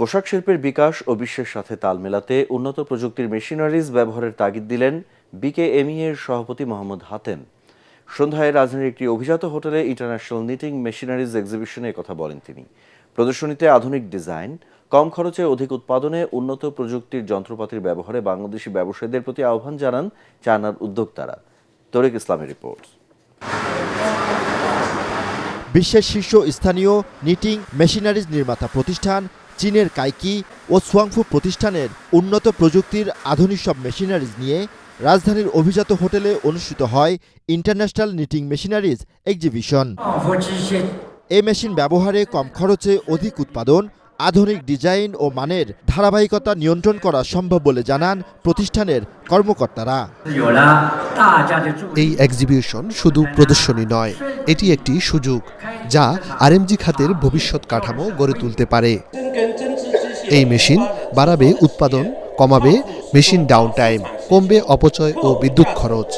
পোশাক শিল্পের বিকাশ ও বিশ্বের সাথে তাল মেলাতে উন্নত প্রযুক্তির মেশিনারিজ ব্যবহারের তাগিদ দিলেন বিকেএমই এর সভাপতি মোহাম্মদ হাতেম। সন্ধ্যায় রাজধানীর একটি অভিজাত হোটেলে ইন্টারন্যাশনাল নিটিং মেশিনারিজ এক্সিবিশনে কথা বলেন তিনি। প্রদর্শনীতে আধুনিক ডিজাইন, কম খরচে অধিক উৎপাদনে উন্নত প্রযুক্তির যন্ত্রপাতির ব্যবহারে বাংলাদেশি ব্যবসায়ীদের প্রতি আহ্বান জানান চায়নার উদ্যোক্তারা। তরিক ইসলামের রিপোর্ট। বিশ্বের শীর্ষস্থানীয় নিটিং মেশিনারিজ নির্মাতা প্রতিষ্ঠান চীনের কাইকি ও সুয়াংফু প্রতিষ্ঠানের উন্নত প্রযুক্তির আধুনিক সব মেশিনারিজ নিয়ে রাজধানীর অভিজাত হোটেলে অনুষ্ঠিত হয় ইন্টারন্যাশনাল নিটিং মেশিনারিজ এক্সিবিশন। এই মেশিন ব্যবহারে কম খরচে অধিক উৎপাদন, আধুনিক ডিজাইন ও মানের ধারাবাহিকতা নিয়ন্ত্রণ করা সম্ভব বলে জানান প্রতিষ্ঠানের কর্মকর্তারা। এই এক্সিবিশন শুধু প্রদর্শনী নয়, এটি একটি সুযোগ যা আরএমজি খাতের ভবিষ্যৎ কাঠামো গড়ে তুলতে পারে। এই মেশিন বাড়াবে উৎপাদন, কমাবে মেশিন ডাউন টাইম, কমবে অপচয় ও বিদ্যুৎ খরচ।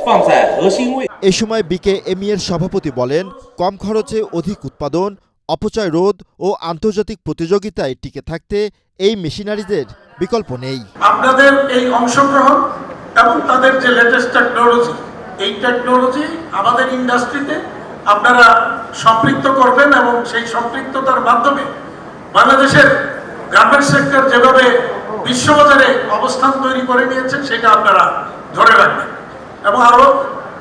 এ সময় বিকেএমই এর সভাপতি বলেন, কম খরচে অধিক উৎপাদন, অপচয় রোধ ও আন্তর্জাতিক প্রতিযোগিতায় টিকে থাকতে এই মেশিনারিজের বিকল্প নেই। আপনাদের এই অংশগ্রহণ এবং তাদের যে লেটেস্ট টেকনোলজি, এই টেকনোলজি আমাদের ইন্ডাস্ট্রিতে আপনারা সম্পৃক্ত করবেন এবং সেই সম্পৃক্ততার মাধ্যমে বাংলাদেশের গার্মেন্টস সেক্টর যেভাবে বিশ্ববাজারে অবস্থান তৈরি করে নিয়েছে সেটা আপনারা ধরে রাখবেন এবং আরো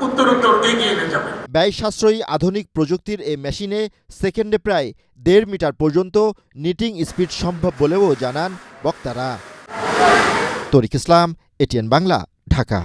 উত্তরোত্তর এগিয়ে নিয়ে যাবেন। ব্যয় সাশ্রয়ী আধুনিক প্রযুক্তির এই মেশিনে সেকেন্ডে প্রায় 1.5 মিটার পর্যন্ত নিটিং স্পিড সম্ভব বলেও জানান বক্তারা। তরিক ইসলাম, এটিএন বাংলা, ঢাকা।